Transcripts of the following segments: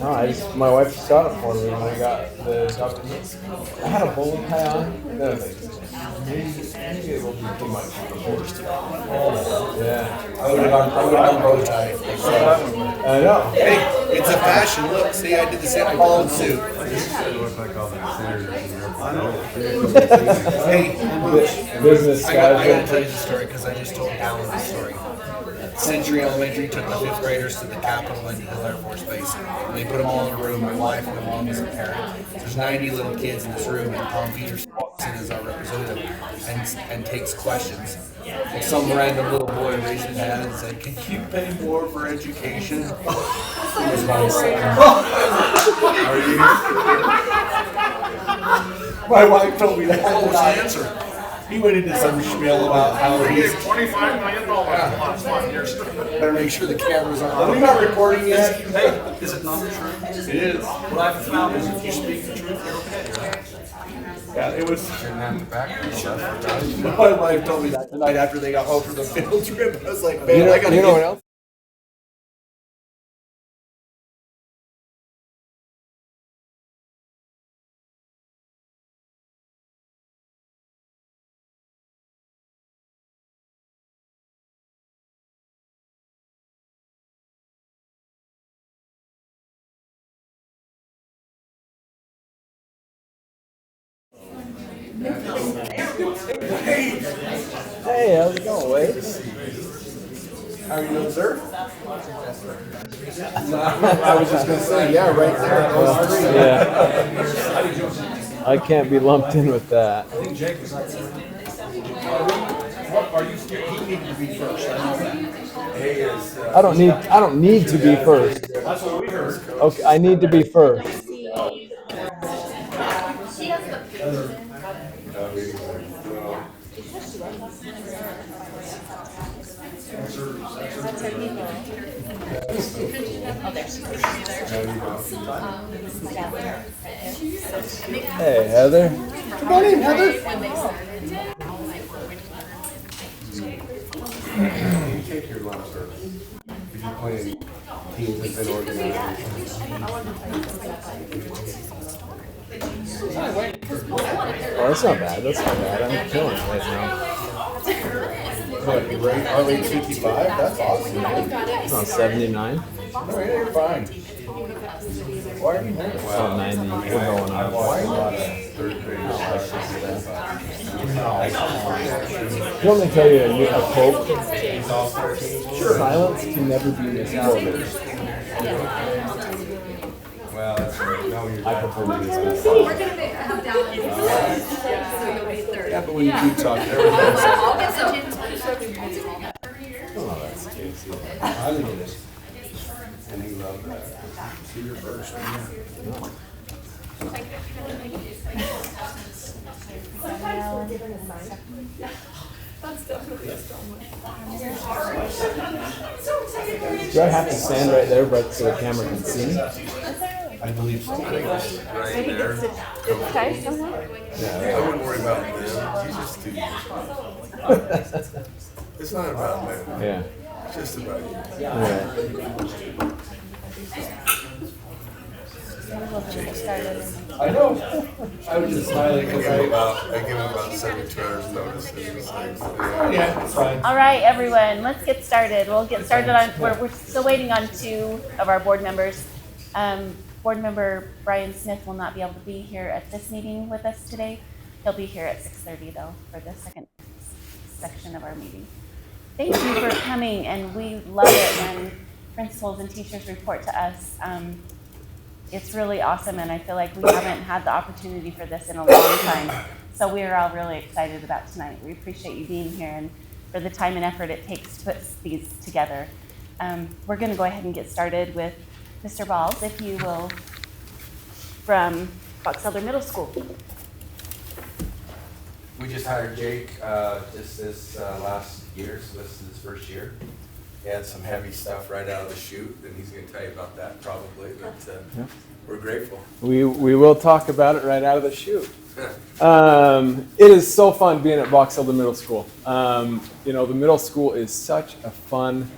No, my wife just got it for me when I got the job. I had a bowling tie on. Then I was like, maybe it will be too much for the horse. Yeah. I would have gone bow tie. I know. Hey, it's a fashion. Look, see, I did the Santa Claus suit. Hey, Business I guys. gotta tell you the story because I just told Alan the story. Century Elementary took the 5th graders to the Capitol and Hill Air Force Base. And they put them all in a room. My wife and my mom was a parent. There's 90 little kids in this room, and Tom Peterson walks in as our representative and takes questions. And some random little boy raised his hand and said, "Can you pay more for education?" It was my son. Are you? My wife told me that was the answer. He went into some spiel about how he's $25 million in the last 5 years. better make sure the cameras are on. Are we not recording yet? Hey, is it not the truth? It is. What I've found is if you speak the truth, you're okay. Yeah, it was. My wife told me that the night after they got home from the field trip. I was like, man, I gotta You know get what else? Hey, how's it going, Wade? How are you doing, sir? I was just gonna say, yeah, right there. Yeah. I can't be lumped in with that. Are you scared? He needed to be first. I know that. I don't need to be first. That's what we heard. Okay, I need to be first. Hey, Heather. Come on in, Heather. You take your lunch first. If you play teams have been organized. Oh, that's not bad. That's not bad. I'm killing it right now. What, you're right? Are we 55? That's awesome. It's on 79. No, you're fine. Why are you here? It's on 90. We're going I up. watched a lot of third graders. You want me to tell you a quote? Silence can never be misquoted. Well, that's no, you're I prefer to use this. We're gonna have down so you'll be third. Yeah, but when you keep talking, everything's I'll get some. Oh, that's Casey. I look at this. and he loved that. See your first one. Do I have to stand right there, but so the camera can see? I believe so. Right there. Yeah. I wouldn't worry about them. You just do. It's not about them. Yeah. It's just about you. Right. I know. I was just smiling because I give him about 72 hours notice. And it's like, yeah, it's fine. All right, everyone, let's get started. We'll get started on, we're still waiting on 2 of our board members. Board member Brian Smith will not be able to be here at this meeting with us today. He'll be here at 6:30 though for the second section of our meeting. Thank you for coming, and we love it when principals and teachers report to us. It's really awesome, and I feel like we haven't had the opportunity for this in a long time. So we're all really excited about tonight. We appreciate you being here and for the time and effort it takes to put these together. We're going to go ahead and get started with Mr. Balls, if you will, from Box Elder Middle School. We just hired Jake just this last year, so this is his first year. He had some heavy stuff right out of the chute, and he's going to tell you about that probably, but we're grateful. We will talk about it right out of the chute. It is so fun being at Box Elder Middle School. You know, the middle school is such a fun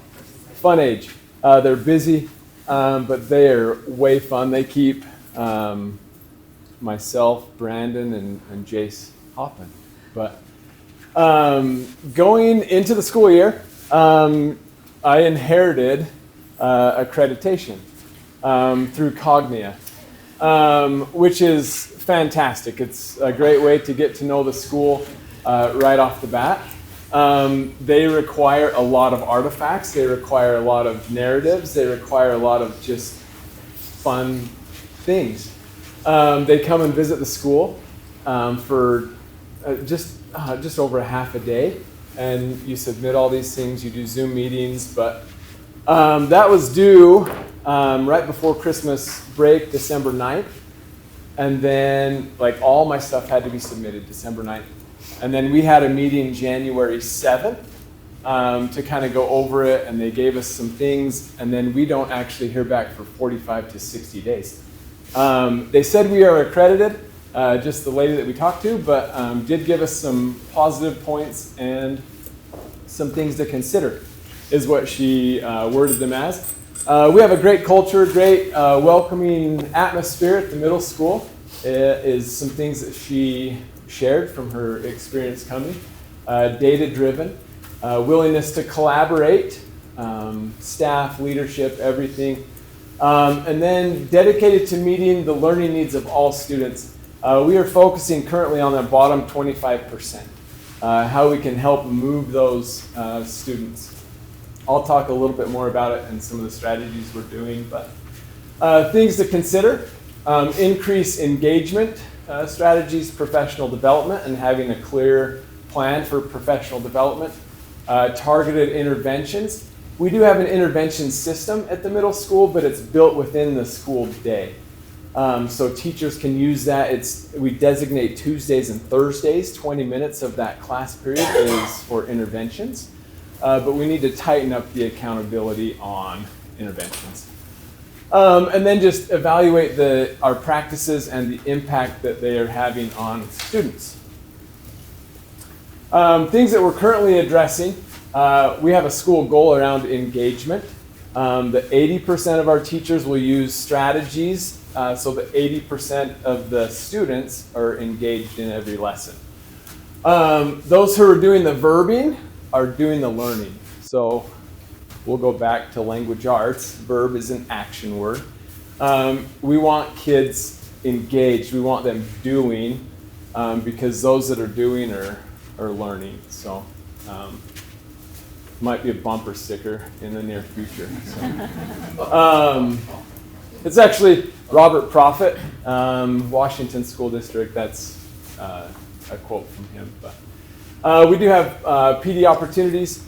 age. They're busy. but they are way fun. They keep myself, Brandon, and Jace hopping. But going into the school year, I inherited accreditation through Cognia, which is fantastic. It's a great way to get to know the school right off the bat. They require a lot of artifacts. They require a lot of narratives. They require a lot of just fun things. They come and visit the school for just over a half a day, and you submit all these things. You do Zoom meetings, but that was due right before Christmas break, December 9th. And then, like, all my stuff had to be submitted December 9th. And then we had a meeting January 7th to kind of go over it, and they gave us some things, and then we don't actually hear back for 45 to 60 days. They said we are accredited, just the lady that we talked to, but did give us some positive points and some things to consider, is what she worded them as. We have a great culture, great welcoming atmosphere at the middle school. It is some things that she shared from her experience coming. Data-driven, willingness to collaborate, staff, leadership, everything. And then dedicated to meeting the learning needs of all students. We are focusing currently on the bottom 25%, how we can help move those students. I'll talk a little bit more about it and some of the strategies we're doing, but things to consider: increase engagement strategies, professional development, and having a clear plan for professional development, targeted interventions. We do have an intervention system at the middle school, but it's built within the school day. So teachers can use that. We designate Tuesdays and Thursdays, 20 minutes of that class period is for interventions. But we need to tighten up the accountability on interventions. And then just evaluate our practices and the impact that they are having on students. Things that we're currently addressing, we have a school goal around engagement. The 80% of our teachers will use strategies, so that 80% of the students are engaged in every lesson. Those who are doing the verbing are doing the learning. So we'll go back to language arts. Verb is an action word. We want kids engaged. We want them doing, because those that are doing are learning. So might be a bumper sticker in the near future. So. It's actually Robert Prophet, Washington School District. That's a quote from him. But we do have PD opportunities.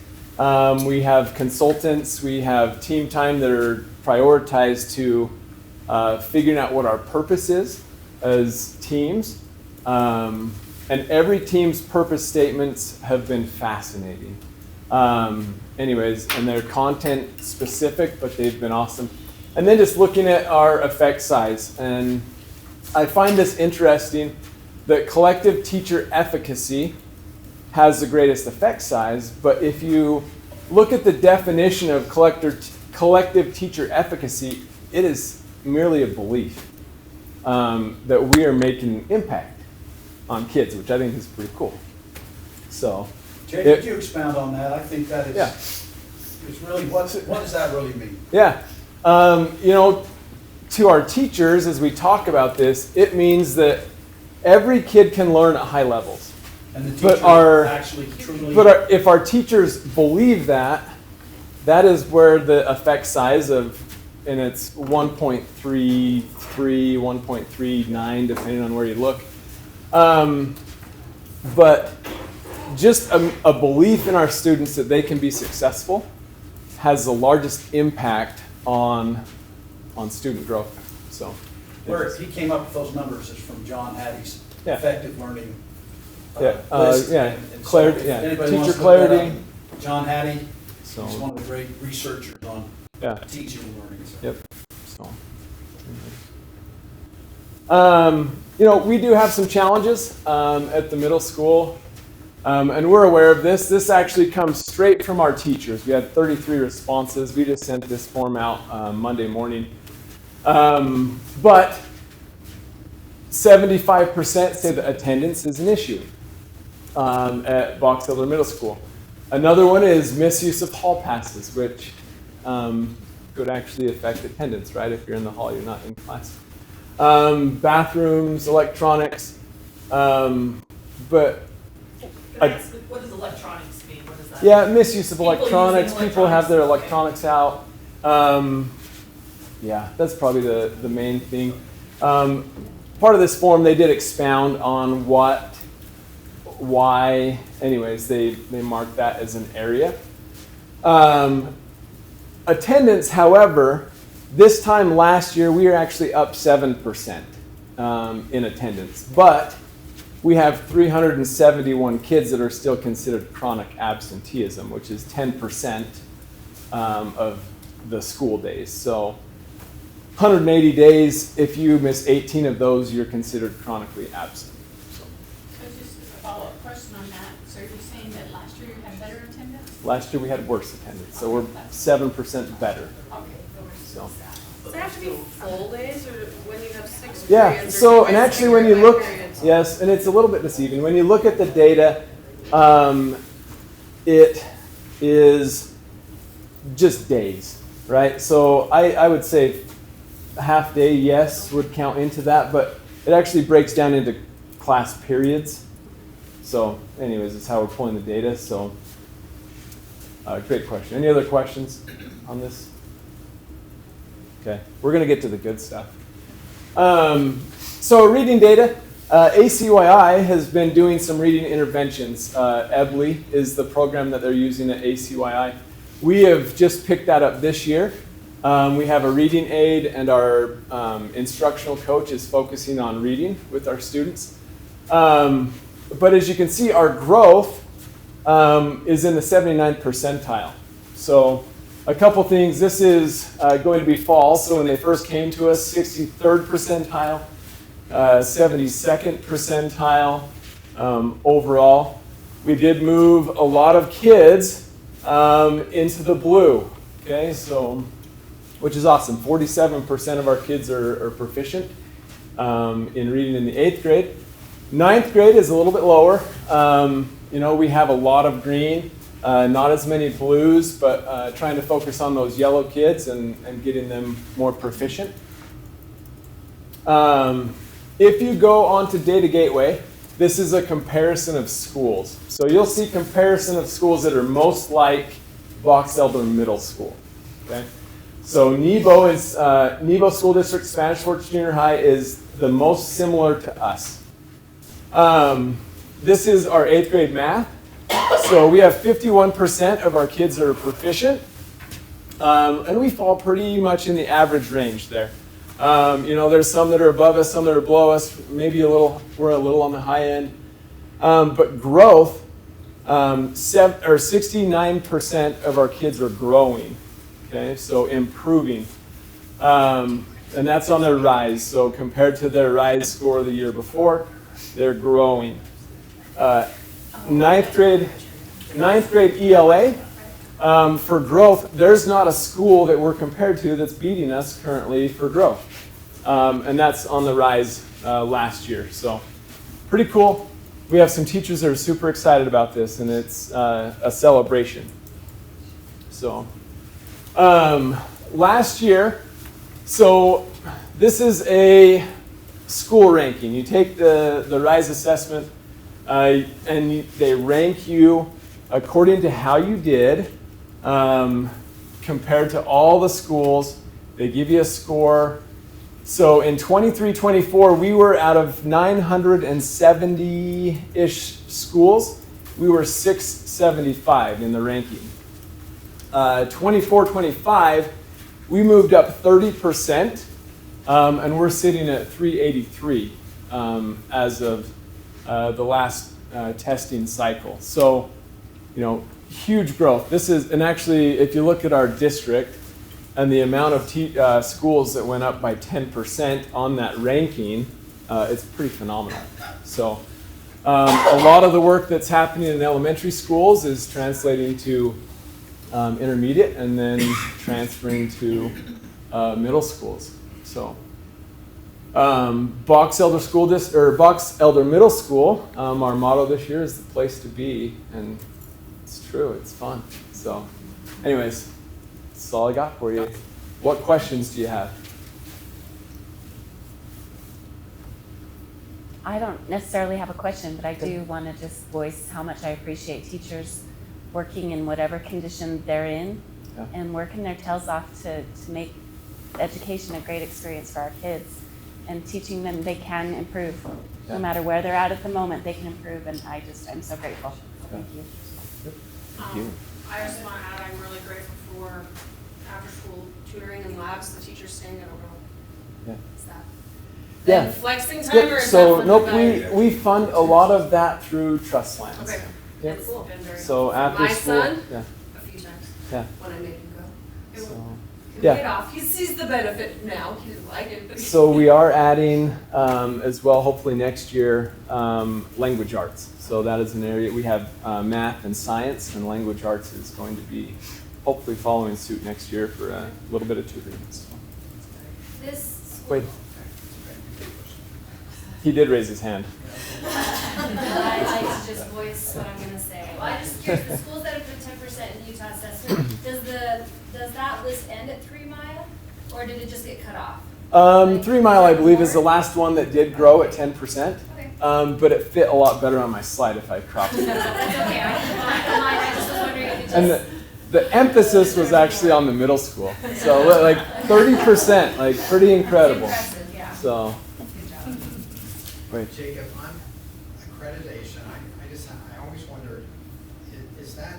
We have consultants. We have team time that are prioritized to figuring out what our purpose is as teams. And every team's purpose statements have been fascinating. Anyways, and they're content specific, but they've been awesome. And then just looking at our effect size. And I find this interesting that collective teacher efficacy has the greatest effect size, but if you look at the definition of collective teacher efficacy, it is merely a belief that we are making an impact on kids, which I think is pretty cool. So, Jay, could you expound on that? I think that is, is really, what does that really mean? Yeah. To our teachers, as we talk about this, it means that every kid can learn at high levels. And the teacher actually truly... But if our teachers believe that, that is where the effect size of, and it's 1.33, 1.39, depending on where you look. But just a belief in our students that they can be successful has the largest impact on student growth. So, where he came up with those numbers is from John Hattie's effective learning list. Clarity, teacher clarity. John Hattie, so, he's one of the great researchers on teaching and learning. So. Yep. So, we do have some challenges at the middle school. And we're aware of this. This actually comes straight from our teachers. We had 33 responses. We just sent this form out Monday morning. But 75% say that attendance is an issue at Box Elder Middle School. Another one is misuse of hall passes, which could actually affect attendance, right? If you're in the hall, you're not in class. Bathrooms, electronics, but What does electronics mean? What does that yeah, misuse of People electronics. using People have their electronics. electronics out. Yeah, that's probably the main thing. Part of this form, they did expound on why, anyways, they marked that as an area. Attendance, however, this time last year, we were actually up 7% in attendance. But we have 371 kids that are still considered chronic absenteeism, which is 10% of the school days. So 180 days, if you miss 18 of those, you're considered chronically absent. So just a follow-up question on that. So you're saying that last year you had better attendance? Last year we had worse attendance, so we're 7% better. So. Does it have to be full days, or when you have 6 Yeah, periods? or so, do and you guys actually when you figure it by look, periods? yes, and it's a little bit deceiving. When you look at the data, it is just days, right? So I would say a half day, yes, would count into that, but it actually breaks down into class periods. So anyways, it's how we're pulling the data. So great question. Any other questions on this? Okay, we're going to get to the good stuff. So reading data, ACYI has been doing some reading interventions. EBLI is the program that they're using at ACYI. We have just picked that up this year. We have a reading aid, and our instructional coach is focusing on reading with our students. But as you can see, our growth is in the 79th percentile. So a couple things. This is going to be fall. So when they first came to us, 63rd percentile, 72nd percentile overall. We did move a lot of kids into the blue. Okay, so which is awesome. 47% of our kids are proficient in reading in the 8th grade. 9th grade is a little bit lower. We have a lot of green, not as many blues, but trying to focus on those yellow kids and getting them more proficient. If you go onto Data Gateway, this is a comparison of schools. So you'll see comparison of schools that are most like Box Elder Middle School. Okay? So Nebo School District Spanish Forks Junior High is the most similar to us. This is our 8th grade math. So we have 51% of our kids that are proficient. And we fall pretty much in the average range there. There's some that are above us, some that are below us. Maybe we're a little on the high end. But growth, 69% of our kids are growing. Okay, so improving. And that's on their rise. So compared to their rise score the year before, they're growing. 9th grade ELA, for growth, there's not a school that we're compared to that's beating us currently for growth. And that's on the rise last year. So pretty cool. We have some teachers that are super excited about this, and it's a celebration. So last year, so this is a school ranking. You take the RISE assessment, and they rank you according to how you did compared to all the schools. They give you a score. So in 23-24, we were out of 970-ish schools, we were 675 in the ranking. 24-25, we moved up 30%, and we're sitting at 383 as of the last testing cycle. So, huge growth. And actually, if you look at our district and the amount of schools that went up by 10% on that ranking, it's pretty phenomenal. So, A lot of the work that's happening in elementary schools is translating to intermediate and then transferring to middle schools. So Box Elder Box Elder Middle School, our motto this year is the place to be, and it's true, it's fun. So anyways, that's all I got for you. What questions do you have? I don't necessarily have a question, but I do want to just voice how much I appreciate teachers working in whatever condition they're in and working their tails off to make education a great experience for our kids and teaching them they can improve. No matter where they're at the moment, they can improve, and I'm so grateful. Thank you. Thank you. I just want to add, I'm really grateful for after-school tutoring and labs, the teachers saying, I don't know. Yeah. Is that Yeah. then flexing time or is So that nope, funded by- we fund a lot of that through trust lands. Okay. Yeah. It's been very So helpful. after My school, son, yeah, a few times yeah. when I make him go. It So, paid yeah. off. He sees the benefit now. He didn't like it, but So we are adding as well, hopefully next year, language arts. So that is an area we have math and science, and language arts is going to be hopefully following suit next year for a little bit of tutoring. So. This Wait. He did raise his hand. I'd like to just voice what I'm gonna say. Well, I'm just curious, the schools that have put 10% in Utah assessment, does that list end at 3 Mile? Or did it just get cut off? 3 Mile, I believe, is the last one that did grow at 10%. Okay. But it fit a lot better on my slide if I cropped it. That's okay, I just was wondering if it just. And the emphasis was actually on the middle school. So like 30%, like pretty incredible. Impressive, yeah. So, Good job. wait. Jacob, on accreditation, I always wonder, is that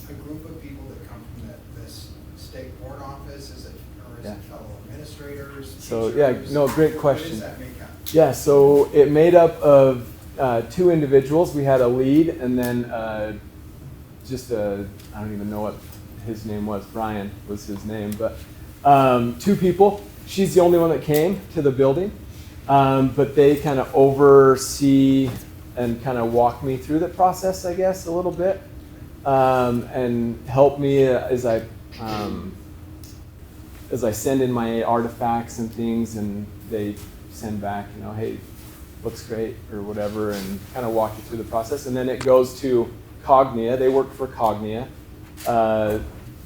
a group of people that come from this state board office? Is it, or is Yeah. it fellow administrators? So yeah, teachers? no, great What question. does that make up? Yeah, so it made up of 2 individuals. We had a lead and then I don't even know what his name was. Brian was his name, but 2 people. She's the only one that came to the building, but they kind of oversee and kind of walk me through the process, I guess, a little bit, and help me as I send in my artifacts and things, and they send back, hey, looks great or whatever, and kind of walk you through the process. And then it goes to Cognia. They work for Cognia. And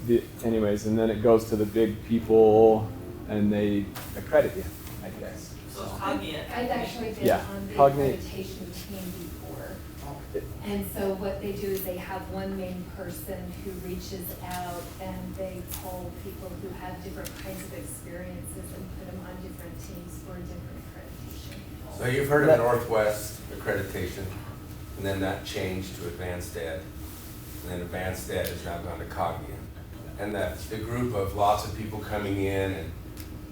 then it goes to the big people, and they accredit you, I guess. I've actually been Yeah, on the Cognate. accreditation team before. And so what they do is they have one main person who reaches out and they pull people who have different kinds of experiences and put them on different teams for different accreditation. So you've heard of Northwest accreditation, and then that changed to Advanced Ed, and then Advanced Ed has now gone to Cognia. And that's the group of lots of people coming in, and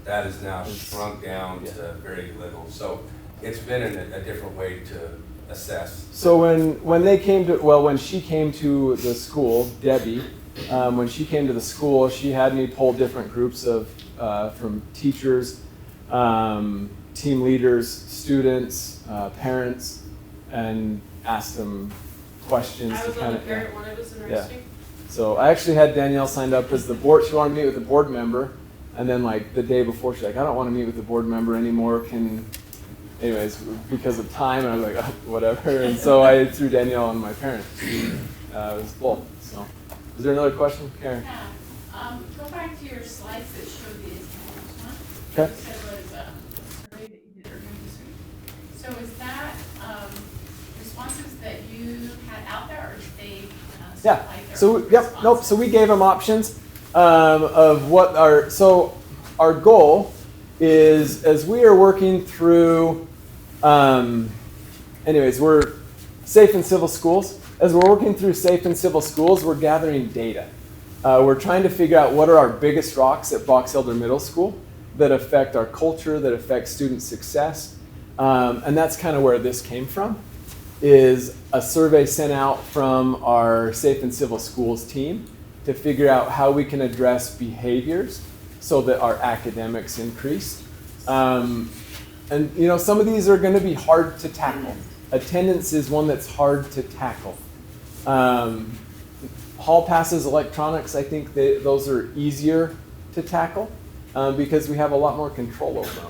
that is now shrunk down to very little. So it's been a different way to assess. So when she came to the school, Debbie, when she came to the school, she had me pull different groups of from teachers, team leaders, students, parents, and ask them questions. I was to on the kind parent one, it was interesting. So I actually had Danielle signed up as the board. She wanted to meet with the board member, and then like the day before, she's like, I don't want to meet with the board member anymore. Anyways, because of time, and I was like, whatever. And so I threw Danielle on my parents. It was full. So, is there another question, Karen? Yeah, go back to your slides that showed the attendance one. Okay. You said was a survey that you did earlier this week. So is that responses that you had out there, or did they Yeah. supply their So responses? nope. So we gave them options of what our goal is, as we are working through. We're safe and civil schools. As we're working through safe and civil schools, we're gathering data. We're trying to figure out what are our biggest rocks at Box Elder Middle School that affect our culture, that affect student success. And that's kind of where this came from, is a survey sent out from our Safe and Civil Schools team to figure out how we can address behaviors so that our academics increase. And some of these are going to be hard to tackle. attendance is one that's hard to tackle. Hall passes, electronics, I think those are easier to tackle because we have a lot more control over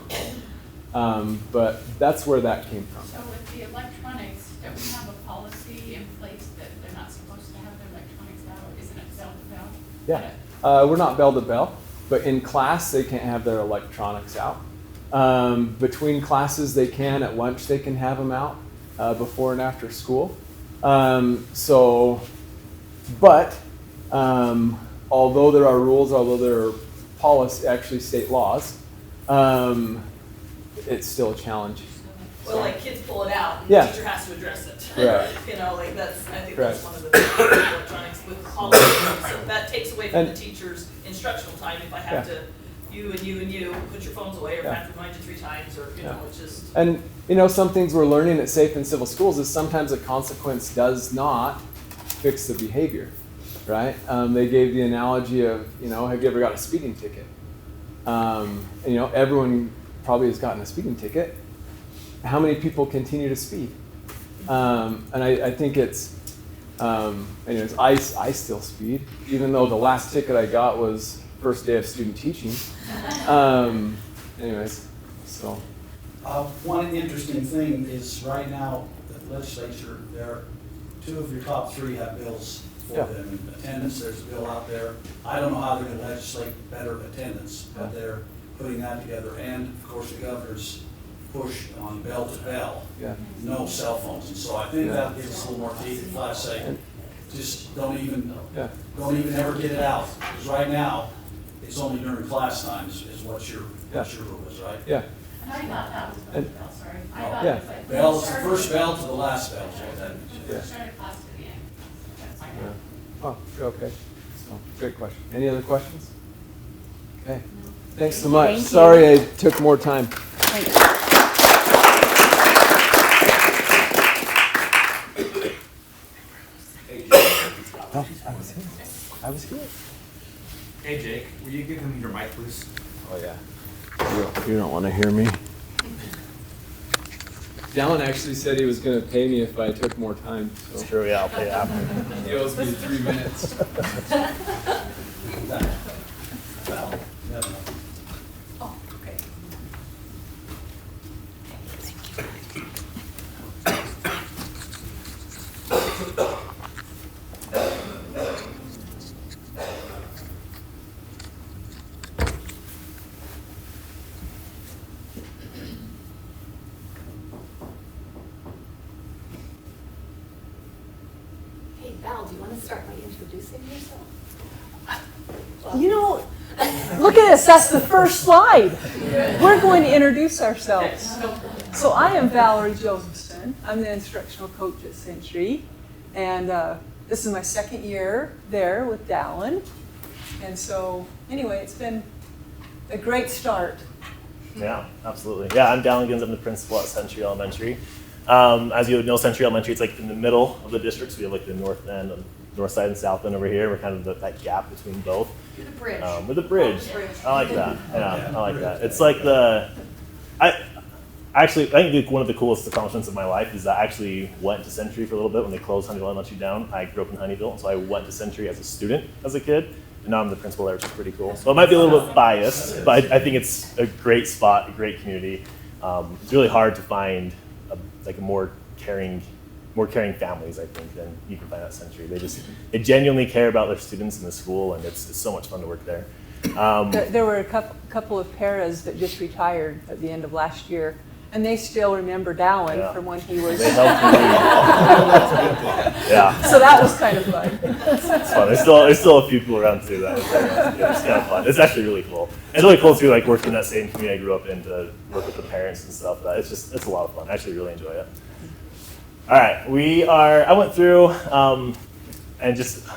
them. But that's where that came from. So with the electronics, don't we have a policy in place that they're not supposed to have their electronics out? Isn't it bell to bell? Yeah, we're not bell to bell, but in class they can't have their electronics out. Between classes they can, at lunch they can have them out before and after school. But although there are rules, although there are policy, actually state laws, it's still a challenge. Well, like kids pull it out and Yeah. the teacher has to address it. Right. You know, like I think Right. that's one of the things with electronics with college. So that takes away from the teacher's instructional time if I have to, you and you and you, put your phones away, or I have to remind you 3 times, or, you know, it's just. And, some things we're learning at Safe and Civil Schools is sometimes a consequence does not fix the behavior, right? They gave the analogy of, have you ever got a speeding ticket? Everyone probably has gotten a speeding ticket. How many people continue to speed? And I think it's, anyways, I still speed, even though the last ticket I got was first day of student teaching. Anyways, so. One interesting thing is right now, the legislature, two of your top 3 have bills for them. In attendance, there's a bill out there. I don't know how they're going to legislate better attendance, but they're putting that together. And of course, the governor's push on bell to bell, no cell phones. And so I think that gives us a little more teeth. If I say, just don't even ever get it out. Because right now, it's only during class times is what your rule is, right? Yeah. And I thought that was bell to bell, sorry. I thought it was like. Bell is the first bell to the last bell. Is what that means. Started class to the end. That's my Oh, okay. So, great question. Any other questions? Okay. Thanks so much. Sorry I took more time. I was here. Hey Jake, will you give him your mic, please? Oh yeah. You don't want to hear me. Dallin actually said he was going to pay me if I took more time. So. Sure, yeah, I'll pay after. He owes me 3 minutes. Oh, okay. Hey, Val, do you want to start by introducing yourself? Look at us, that's the first slide. We're going to introduce ourselves. So I am Valerie Josephson. I'm the instructional coach at Century. And this is my 2nd year there with Dallin. And so, anyway, it's been a great start. Yeah, absolutely. Yeah, I'm Dallin Gins. I'm the principal at Century Elementary. As you know, Century Elementary, it's like in the middle of the district. So we have like the north end, north side and south end over here. We're kind of that gap between both. You're the bridge. We're the bridge. I like that. Yeah, I like that. It's like I think one of the coolest accomplishments of my life is that I actually went to Century for a little bit when they closed Honeyville Elementary down. I grew up in Honeyville, and so I went to Century as a student as a kid. And now I'm the principal there, which is pretty cool. So it might be a little bit biased, but I think it's a great spot, a great community. It's really hard to find more caring families, I think, than you can find at Century. They genuinely care about their students in the school, and it's so much fun to work there. There were a couple of paras that just retired at the end of last year, and they still remember Dallin from when he was. They helped me. Yeah. So that was kind of fun. It's fun. There's still a few people around too. It's kind of fun. It's actually really cool. It's really cool too, like working in that same community I grew up in, to work with the parents and stuff. It's a lot of fun. I actually really enjoy it. All right, I went through and just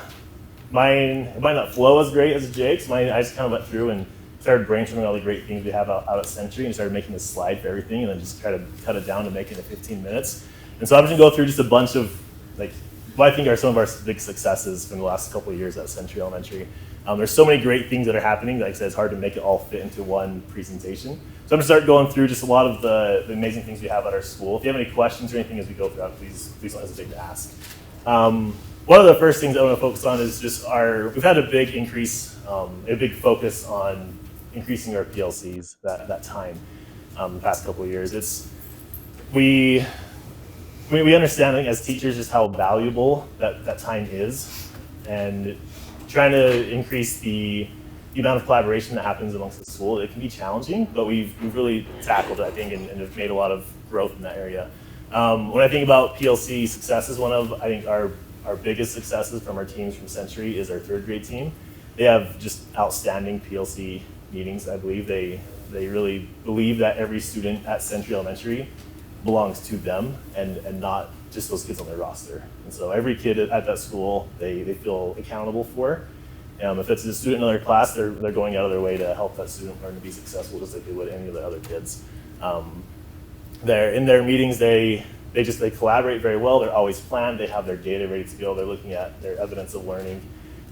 mine might not flow as great as Jake's. I just kind of went through and started brainstorming all the great things we have out at Century, and started making a slide for everything, and then just try to cut it down to make it in 15 minutes. And so I'm just gonna go through just a bunch what I think are some of our big successes from the last couple of years at Century Elementary. There's so many great things that are happening. Like I said, it's hard to make it all fit into one presentation. So I'm gonna start going through just a lot of the amazing things we have at our school. If you have any questions or anything as we go through, please don't hesitate to ask. One of the first things I want to focus on is just we've had a big increase, a big focus on increasing our PLCs that time the past couple of years. We understand, I think, as teachers just how valuable that time is, and trying to increase the amount of collaboration that happens amongst the school. It can be challenging, but we've really tackled it, I think, and have made a lot of growth in that area. When I think about PLC successes, one of, I think, our biggest successes from our teams from Century is our third grade team. They have just outstanding PLC meetings. I believe they really believe that every student at Century Elementary belongs to them and not just those kids on their roster. And so every kid at that school, they feel accountable for. If it's a student in another class, they're going out of their way to help that student learn to be successful just like they would any of the other kids. In their meetings, they collaborate very well. They're always planned. They have their data ready to go. They're looking at their evidence of learning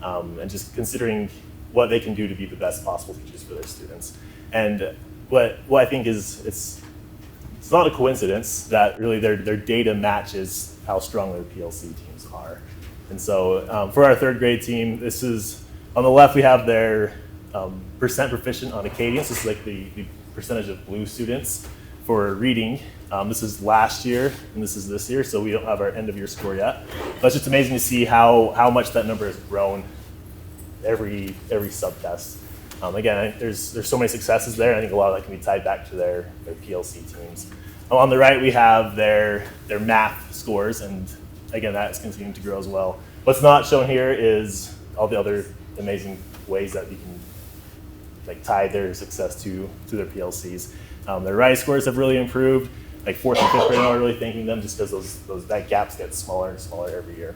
and just considering what they can do to be the best possible teachers for their students. And what I think is it's not a coincidence that really their data matches how strong their PLC teams are. And so for our third grade team, this is on the left we have their percent proficient on Acadians. This is like the percentage of blue students for reading. This is last year and this is this year, so we don't have our end of year score yet. But it's just amazing to see how much that number has grown every subtest. Again, I think there's so many successes there. I think a lot of that can be tied back to their PLC teams. On the right we have their math scores, and again that's continuing to grow as well. What's not shown here is all the other amazing ways that we can tie their success to their PLCs. Their writing scores have really improved. Like 4th and 5th grade are really thanking them just because that gaps get smaller and smaller every year.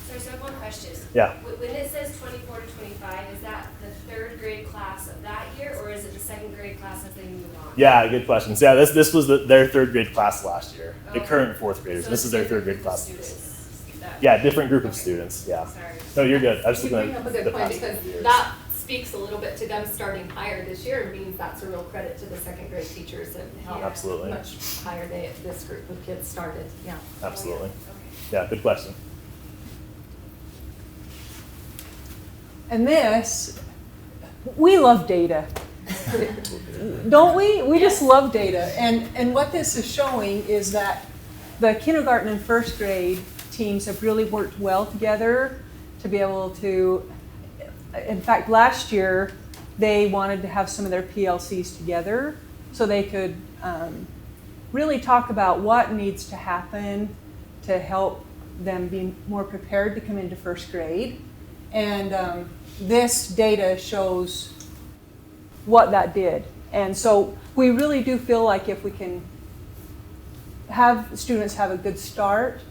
So I have one question. Yeah. When it says 24 to 25, is that the 3rd grade class of that year, or is it the 2nd grade class as they move on? Yeah, good question. So yeah, this was their 3rd grade class last year. The Okay. current 4th graders. So This is their 3rd grade class. Students. Yeah, different group of students. Yeah. Sorry. No, you're good. I was You looking bring at up a good the point, past because years. that speaks a little bit to them starting higher this year. It means that's a real credit to the 2nd grade teachers and how Absolutely. much higher this group of kids started. Yeah. Absolutely. Yeah, good question. And this, we love data. Don't we? We just love data. And what this is showing is that the kindergarten and 1st grade teams have really worked well together to be able to, in fact, last year they wanted to have some of their PLCs together so they could really talk about what needs to happen to help them be more prepared to come into 1st grade. And this data shows what that did. And so we really do feel like if we can have students have a good start,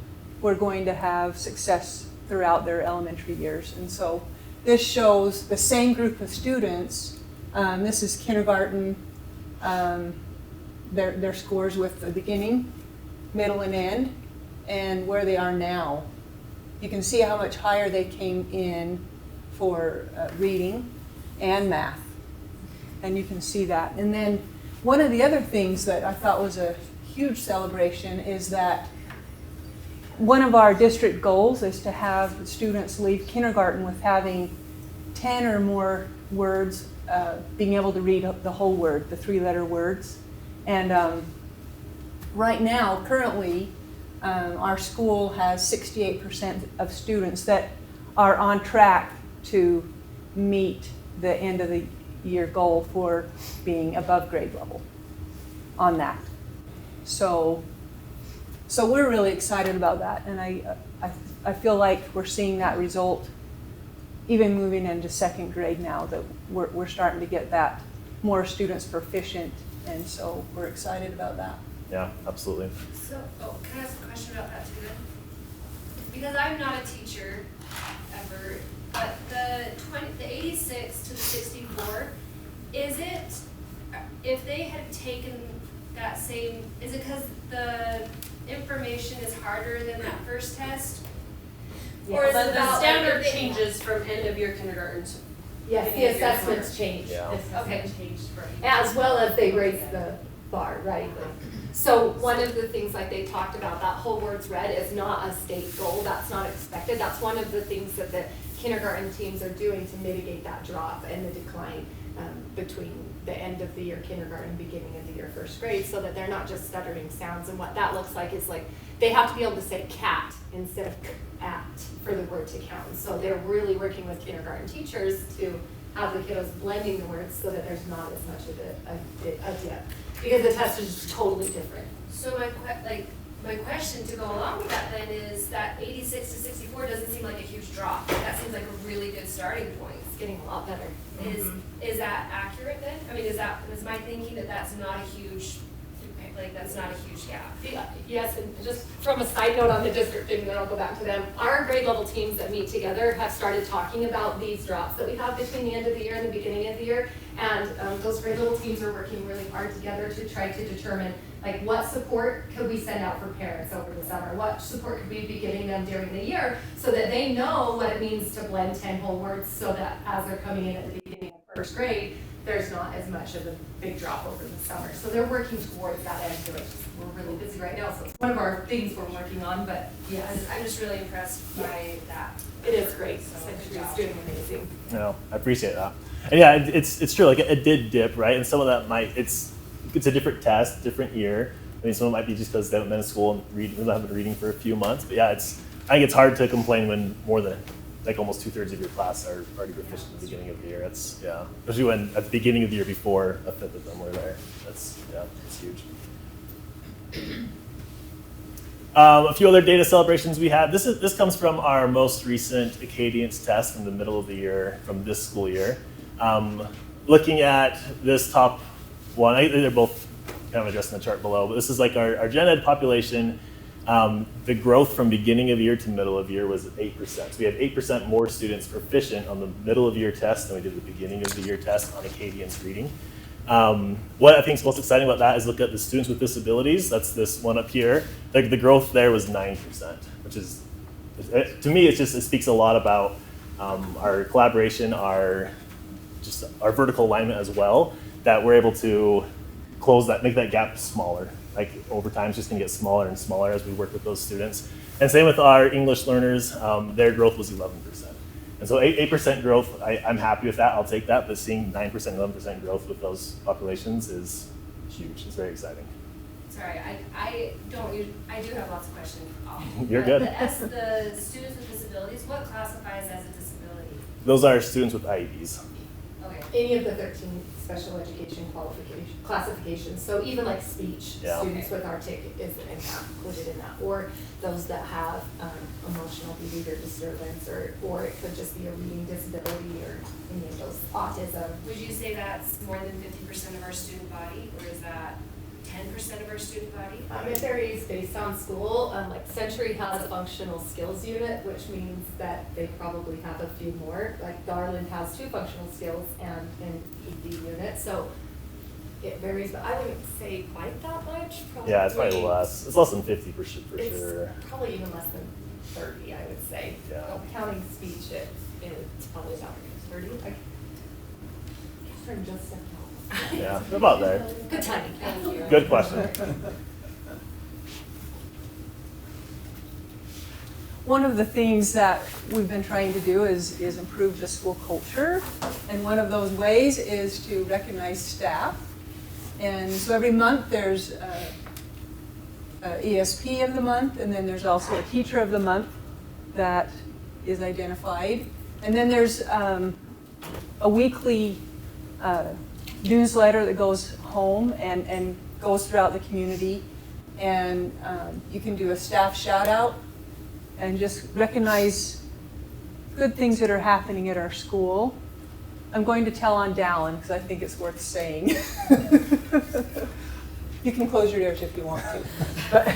we're going to have success throughout their elementary years. And so this shows the same group of students. This is kindergarten, their scores with the beginning, middle, and end, and where they are now. You can see how much higher they came in for reading and math. And you can see that. And then one of the other things that I thought was a huge celebration is that one of our district goals is to have students leave kindergarten with having 10 or more words, being able to read the whole word, the 3-letter words. And right now, currently, our school has 68% of students that are on track to meet the end of the year goal for being above grade level on that. So we're really excited about that, and I feel like we're seeing that result even moving into 2nd grade now, that we're starting to get that more students proficient, and so we're excited about that. Yeah, absolutely. So, can I ask a question about that too then? Because I'm not a teacher ever, but the 86 to the 64, is it, if they had taken that same, is it because the information is harder than that first test? Or is it But the about standard like, changes from end of year kindergarten to Yes, the assessments change. Yeah. Okay. As well as they raise the bar, right? So one of the things like they talked about, that whole words read is not a state goal, that's not expected. That's one of the things that the kindergarten teams are doing to mitigate that drop and the decline between the end of the year kindergarten, beginning of the year first grade, so that they're not just stuttering sounds. And what that looks like is like, they have to be able to say cat instead of at for the word to count. And so they're really working with kindergarten teachers to have the kiddos blending the words so that there's not as much of a dip. Because the test is just totally different. So my question to go along with that then is that 86 to 64 doesn't seem like a huge drop. That seems like a really good starting point. It's getting a lot better. Is that accurate then? I mean, is my thinking that that's not a huge, like that's not a huge gap? Yes, and just from a side note on the district thing, then I'll go back to them. Our grade level teams that meet together have started talking about these drops that we have between the end of the year and the beginning of the year. And those grade level teams are working really hard together to try to determine like what support could we send out for parents over the summer? What support could we be giving them during the year so that they know what it means to blend 10 whole words, so that as they're coming in at the beginning of first grade, there's not as much of a big drop over the summer. So they're working towards that end to it. We're really busy right now, so it's one of our things we're working on, but yes. I'm just really impressed by that. It is great. It's doing amazing. No, I appreciate that. And yeah, it's true. Like it did dip, right? And some of that it's a different test, different year. I mean, some of it might be just because they haven't been in school and haven't been reading for a few months. But yeah, I think it's hard to complain when more than like almost 2/3 of your class are already proficient at the beginning of the year. Especially when at the beginning of the year before a fifth of them were there. It's huge. A few other data celebrations we had. This comes from our most recent Acadience test from the middle of the year, from this school year. Looking at this top one, they're both kind of addressed in the chart below, but this is like our gen ed population. The growth from beginning of year to middle of year was 8%. So we have 8% more students proficient on the middle of year test than we did the beginning of the year test on Acadience reading. What I think is most exciting about that is look at the students with disabilities. That's this one up here. Like the growth there was 9%, which is, to me, it speaks a lot about our collaboration, our vertical alignment as well, that we're able to close that, make that gap smaller. Like over time, it's just gonna get smaller and smaller as we work with those students. And same with our English learners, their growth was 11%. And so 8% growth, I'm happy with that, I'll take that, but seeing 9%, 11% growth with those populations is huge, it's very exciting. Sorry, I do have lots of questions. You're good. The students with disabilities, what classifies as a disability? Those are students with IEPs. Okay. Any of the 13 special education classifications, so even like speech, students with ARTIC is included in that, or those that have emotional behavior disturbance, or it could just be a reading disability, or any of those, autism. Would you say that's more than 50% of our student body, or is that 10% of our student body? It varies based on school. Like Century has a functional skills unit, which means that they probably have a few more. Like Darland has 2 functional skills and an ED unit, so it varies, but I wouldn't say quite that much. Probably. Yeah, it's probably less. It's less than 50 for sure. It's probably even less than 30, I would say. Yeah. Counting speech, it's probably about 30. Catherine just stepped out. Yeah, about there. Good timing. Thank you. Good question. One of the things that we've been trying to do is improve the school culture. And one of those ways is to recognize staff. And so every month there's a ESP of the month, and then there's also a teacher of the month that is identified. And then there's a weekly newsletter that goes home and goes throughout the community. And you can do a staff shout out and just recognize good things that are happening at our school. I'm going to tell on Dallin because I think it's worth saying. You can close your ears if you want to. But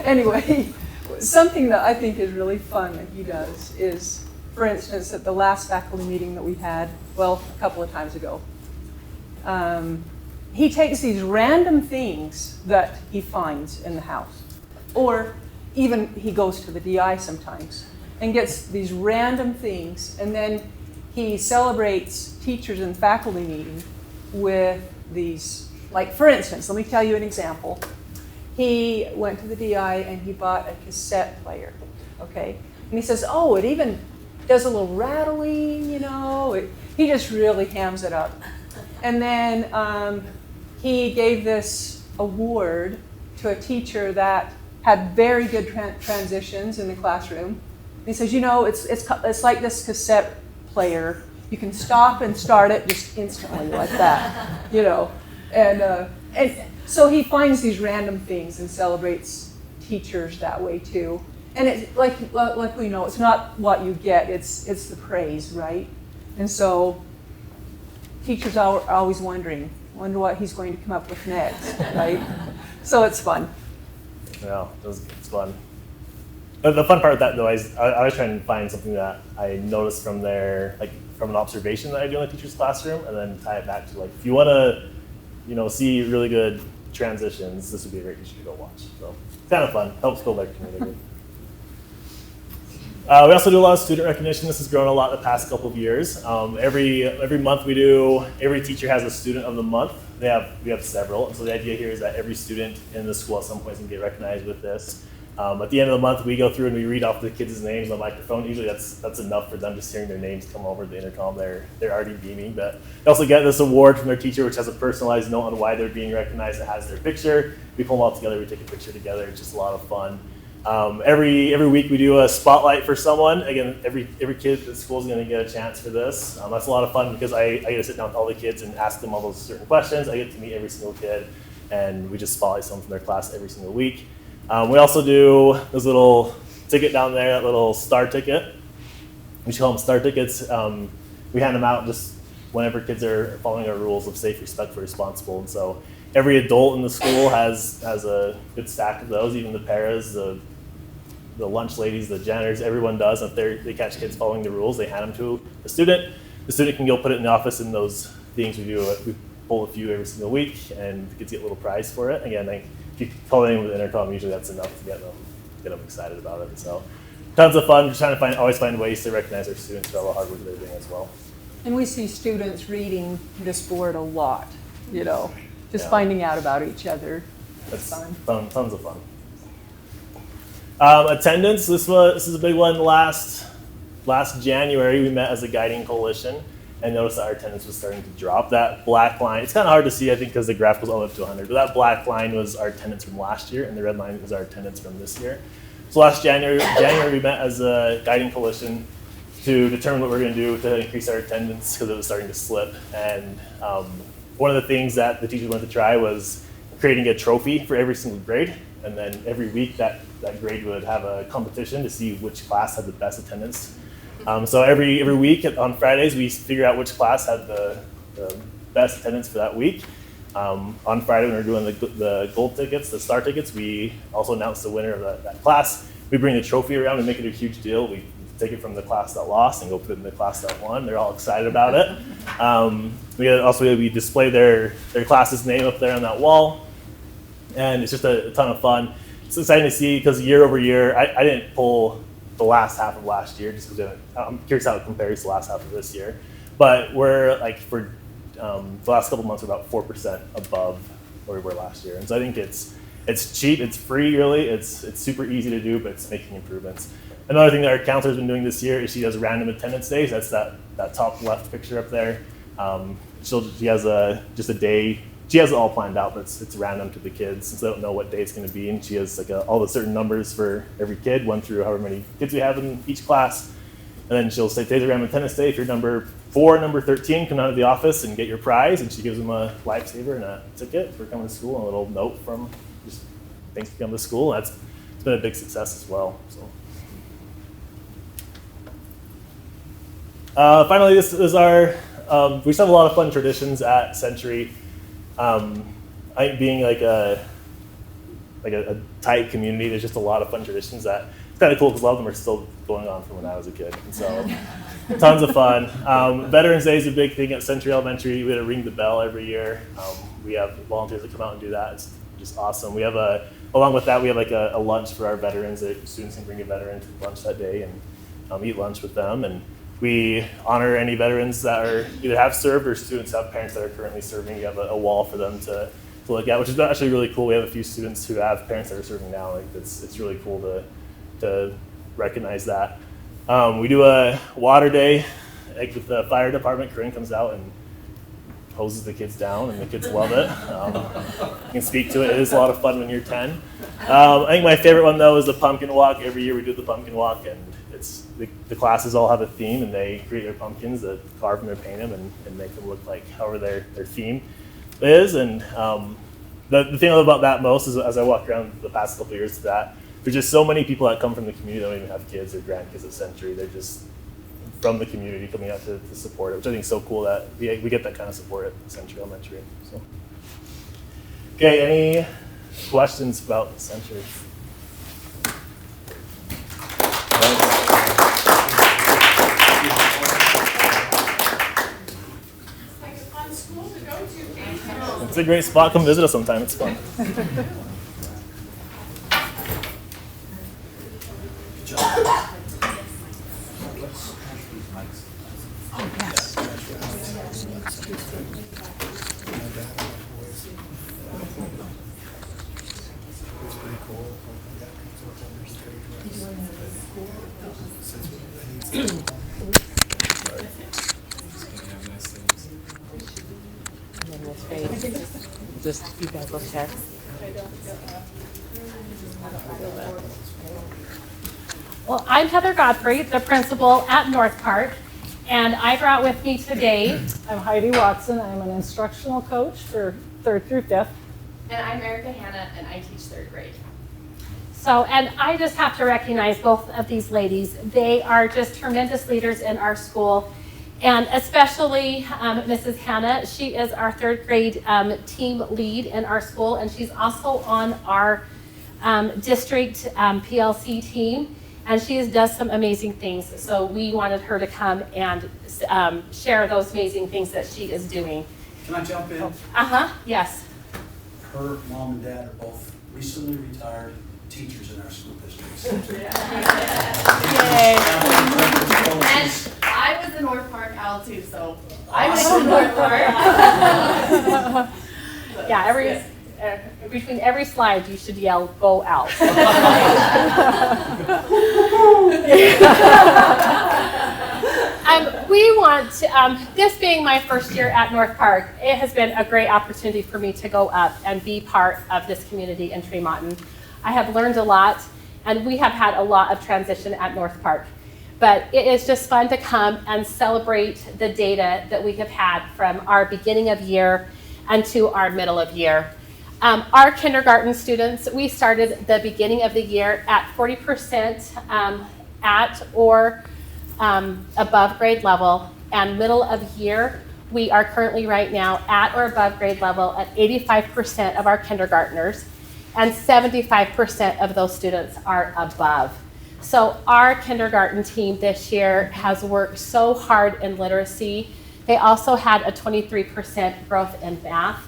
anyway, something that I think is really fun that he does is, for instance, at the last faculty meeting that we had, well, a couple of times ago, he takes these random things that he finds in the house, or even he goes to the DI sometimes, and gets these random things, and then he celebrates teachers and faculty meeting with these, like for instance, let me tell you an example. He went to the DI and he bought a cassette player, okay? And he says, oh, it even does a little rattling, you know. He just really hams it up. And then he gave this award to a teacher that had very good transitions in the classroom. And he says, you know, it's like this cassette player. You can stop and start it just instantly like that, you know. And so he finds these random things and celebrates teachers that way too. And it's like we know, it's not what you get, it's the praise, right? And so teachers are always wonder what he's going to come up with next, right? So it's fun. Yeah, it's fun. But the fun part of that though is I was trying to find something that I noticed from there, like from an observation that I do in the teacher's classroom, and then tie it back to like, if you want to, you know, see really good transitions, this would be a great teacher to go watch. So it's kind of fun, helps build our community. We also do a lot of student recognition. This has grown a lot the past couple of years. Every month we do, every teacher has a student of the month. We have several. And so the idea here is that every student in the school at some point can get recognized with this. At the end of the month, we go through and we read off the kids' names on the microphone. Usually that's enough for them just hearing their names come over the intercom. They're already beaming. But they also get this award from their teacher, which has a personalized note on why they're being recognized. It has their picture. We pull them all together. We take a picture together. It's just a lot of fun. Every week we do a spotlight for someone. Again, every kid at the school is going to get a chance for this. That's a lot of fun because I get to sit down with all the kids and ask them all those certain questions. I get to meet every single kid, and we just spotlight someone from their class every single week. We also do this little ticket down there, that little star ticket. We call them star tickets. We hand them out just whenever kids are following our rules of safe, respectful, responsible. And so every adult in the school has a good stack of those, even the paras, the lunch ladies, the janitors, everyone does. If they catch kids following the rules, they hand them to the student. The student can go put it in the office, and those things we pull a few every single week, and the kids get a little prize for it. Again, if you call the name with the intercom, usually that's enough to get them excited about it. So tons of fun. We're trying to always find ways to recognize our students for all the hard work they're doing as well. And we see students reading this board a lot, you know, just finding out about each other. That's fun. Tons of fun. Attendance, this is a big one. Last January, we met as a guiding coalition and noticed that our attendance was starting to drop. That black line, it's kind of hard to see, I think, because the graph goes all the way up to 100, but that black line was our attendance from last year, and the red line was our attendance from this year. So last January we met as a guiding coalition to determine what we're going to do to increase our attendance because it was starting to slip. And one of the things that the teachers wanted to try was creating a trophy for every single grade, and then every week that grade would have a competition to see which class had the best attendance. So every week on Fridays, we figure out which class had the best attendance for that week. On Friday, when we're doing the gold tickets, the star tickets, we also announce the winner of that class. We bring the trophy around and make it a huge deal. We take it from the class that lost and go put it in the class that won. They're all excited about it. We display their class's name up there on that wall, and it's just a ton of fun. It's exciting to see because year over year, I didn't pull the last half of last year just because I'm curious how it compares to the last half of this year. But we're like for the last couple of months, we're about 4% above where we were last year. And so I think it's cheap, it's free really, it's super easy to do, but it's making improvements. Another thing that our counselor's been doing this year is she does random attendance days. That's that top left picture up there. She has just a day. She has it all planned out, but it's random to the kids since they don't know what day it's going to be. And she has like all the certain numbers for every kid, 1 through however many kids we have in each class. And then she'll say, today's a random attendance day. If you're number 4, number 13, come out of the office and get your prize. And she gives them a lifesaver and a ticket for coming to school and a little note from just thanks for coming to school. And it's been a big success as well. So. Finally, this is our, we just have a lot of fun traditions at Century. I think being like a tight community, there's just a lot of fun traditions that it's kind of cool because a lot of them are still going on from when I was a kid. And so tons of fun. Veterans Day is a big thing at Century Elementary. We had to ring the bell every year. We have volunteers that come out and do that. It's just awesome. We have along with that, we have like a lunch for our veterans. The students can bring a veteran to lunch that day. And eat lunch with them, and we honor any veterans that are either have served or students have parents that are currently serving. We have a wall for them to look at, which is actually really cool. We have a few students who have parents that are serving now. Like it's really cool to recognize that. We do a water day with the fire department. Corinne comes out and hoses the kids down, and the kids love it. You can speak to it. It is a lot of fun when you're 10. I think my favorite one, though, is the pumpkin walk. Every year we do the pumpkin walk, and it's the classes all have a theme, and they create their pumpkins, that carve them or paint them, and make them look like however their theme is. And the thing I love about that most is, as I walk around the past couple of years, that there's just so many people that come from the community that don't even have kids or grandkids at Century. They're just from the community coming out to support it, which I think is so cool that we get that kind of support at Century Elementary. So, okay, any questions about Century? It's a great spot. Come visit us sometime. It's fun. Just you guys will share. Well, I'm Heather Godfrey, the principal at North Park, and I brought with me today. I'm Heidi Watson. I'm an instructional coach for 3rd through 5th. And I'm Erica Hanna, and I teach 3rd grade. So, and I just have to recognize both of these ladies. They are just tremendous leaders in our school. And especially Mrs. Hanna, she is our 3rd grade team lead in our school, and she's also on our district PLC team, and she does some amazing things. So we wanted her to come and share those amazing things that she is doing. Can I jump in? Yes. Her mom and dad are both recently retired teachers in our school districts. Yay. And I was a North Park owl too, so I went to North Park. Yeah, between every slide you should yell, "Go out." We want to, this being my first year at North Park, it has been a great opportunity for me to go up and be part of this community in Tremonton. I have learned a lot, and we have had a lot of transition at North Park. But it is just fun to come and celebrate the data that we have had from our beginning of year and to our middle of year. Our kindergarten students, we started the beginning of the year at 40% at or above grade level, and middle of year, we are currently right now at or above grade level at 85% of our kindergartners, and 75% of those students are above. So our kindergarten team this year has worked so hard in literacy. They also had a 23% growth in math.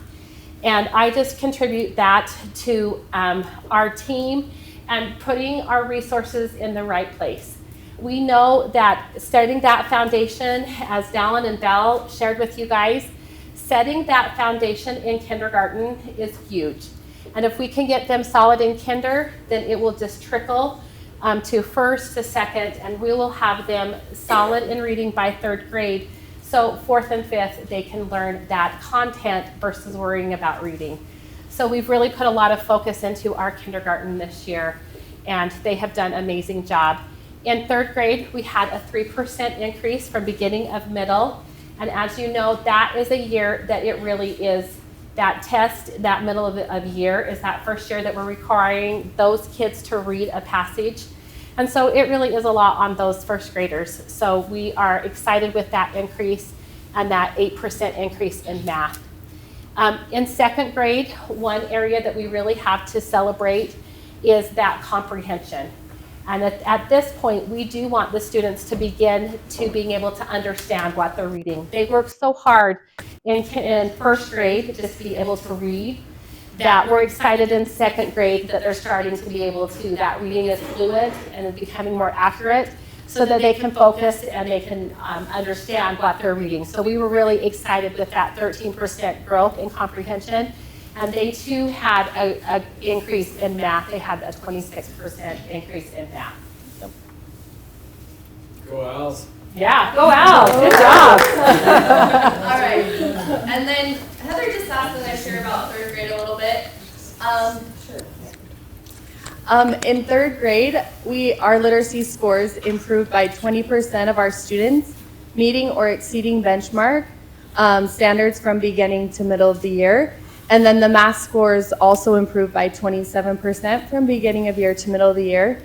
And I just contribute that to our team and putting our resources in the right place. We know that starting that foundation, as Dallin and Belle shared with you guys, setting that foundation in kindergarten is huge. And if we can get them solid in kinder, then it will just trickle to 1st to 2nd, and we will have them solid in reading by 3rd grade. So 4th and 5th, they can learn that content versus worrying about reading. So we've really put a lot of focus into our kindergarten this year, and they have done an amazing job. In 3rd grade, we had a 3% increase from beginning of middle. And as you know, that is a year that it really is that test, that middle of year is that first year that we're requiring those kids to read a passage. And so it really is a lot on those 1st graders. So we are excited with that increase and that 8% increase in math. In 2nd grade, one area that we really have to celebrate is that comprehension. And at this point, we do want the students to begin to being able to understand what they're reading. They work so hard in 1st grade to just be able to read, that we're excited in 2nd grade that they're starting to be able to, that reading is fluid and is becoming more accurate. so that they can focus and they can understand what they're reading. So we were really excited with that 13% growth in comprehension. And they too had an increase in math. They had a 26% increase in math. So. Go Owls. Yeah, go Owls. Good job. All right. And then Heather just asked them this year about third grade a little bit. In third grade, our literacy scores improved by 20% of our students, meeting or exceeding benchmark standards from beginning to middle of the year. And then the math scores also improved by 27% from beginning of year to middle of the year.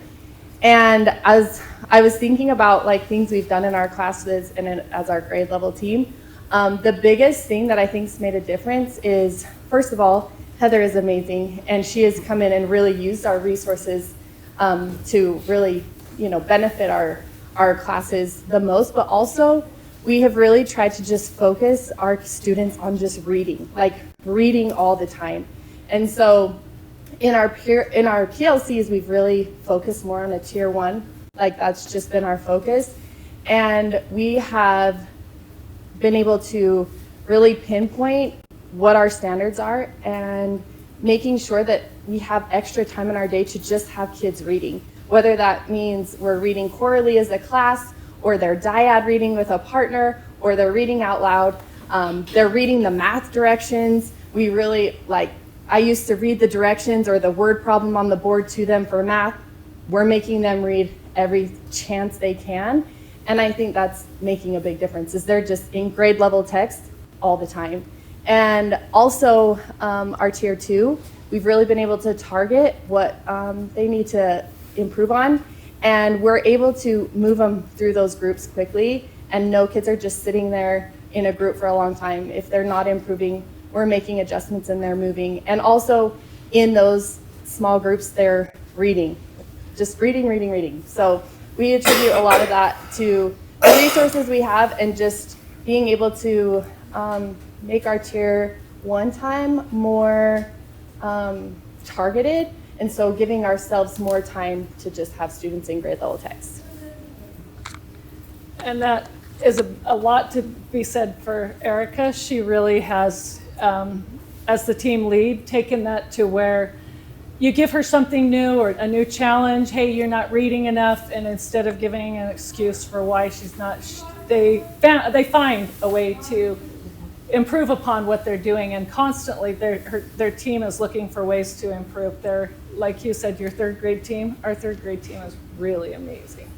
And as I was thinking about like things we've done in our classes and as our grade level team, the biggest thing that I think's made a difference is, first of all, Heather is amazing, and she has come in and really used our resources to really, benefit our classes the most. But also, we have really tried to just focus our students on just reading, like reading all the time. And so, in our PLCs, we've really focused more on a tier 1, like that's just been our focus, and we have been able to really pinpoint what our standards are and making sure that we have extra time in our day to just have kids reading, whether that means we're reading quarterly as a class, or they're dyad reading with a partner, or they're reading out loud. They're reading the math directions. We really, I used to read the directions or the word problem on the board to them for math. We're making them read every chance they can. And I think that's making a big difference, is they're just in grade level text all the time. And also our tier 2, we've really been able to target what they need to improve on. And we're able to move them through those groups quickly. And no kids are just sitting there in a group for a long time. If they're not improving, we're making adjustments and they're moving. And also in those small groups, they're reading, just reading. So we attribute a lot of that to the resources we have and just being able to make our tier 1 time more targeted, and so giving ourselves more time to just have students in grade level text. And that is a lot to be said for Erica. She really has, as the team lead, taken that to where you give her something new or a new challenge. Hey, you're not reading enough, and instead of giving an excuse for why she's not, they find a way to improve upon what they're doing, and constantly their team is looking for ways to improve. They're, like you said, your third grade team. Our third grade team is really amazing.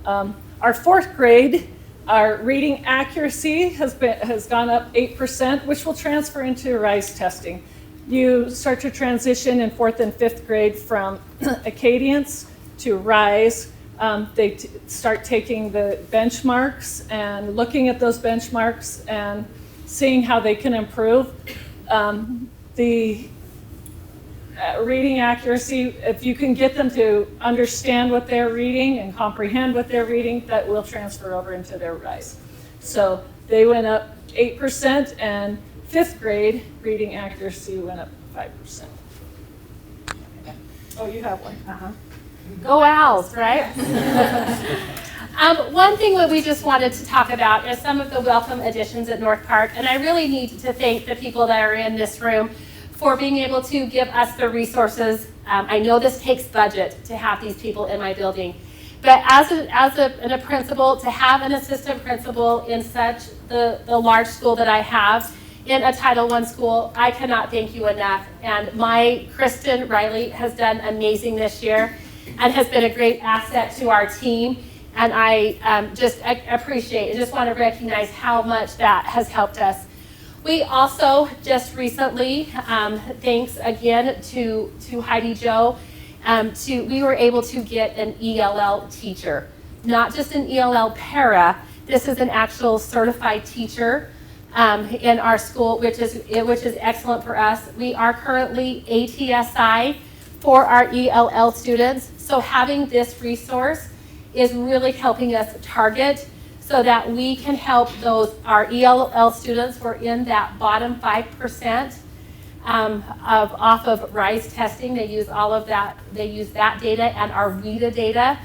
Our fourth grade, our reading accuracy has gone up 8%, which will transfer into RISE testing. You start to transition in 4th and 5th grade from Acadience to RISE. They start taking the benchmarks and looking at those benchmarks and seeing how they can improve. The reading accuracy, if you can get them to understand what they're reading and comprehend what they're reading, that will transfer over into their RISE. So they went up 8%, and 5th grade reading accuracy went up 5%. Oh, you have one. Go Owls, right? One thing that we just wanted to talk about is some of the welcome additions at North Park, and I really need to thank the people that are in this room for being able to give us the resources. I know this takes budget to have these people in my building, but as a principal, to have an assistant principal in such the large school that I have, in a Title I school, I cannot thank you enough. And my Kristen Riley has done amazing this year and has been a great asset to our team. And I just appreciate, I just want to recognize how much that has helped us. We also just recently, thanks again to Heidi Jo, we were able to get an ELL teacher, not just an ELL para. This is an actual certified teacher in our school, which is excellent for us. We are currently ATSI for our ELL students, so having this resource is really helping us target so that we can help our ELL students who are in that bottom 5% off of RISE testing. They use all of that. They use that data and our WIDA data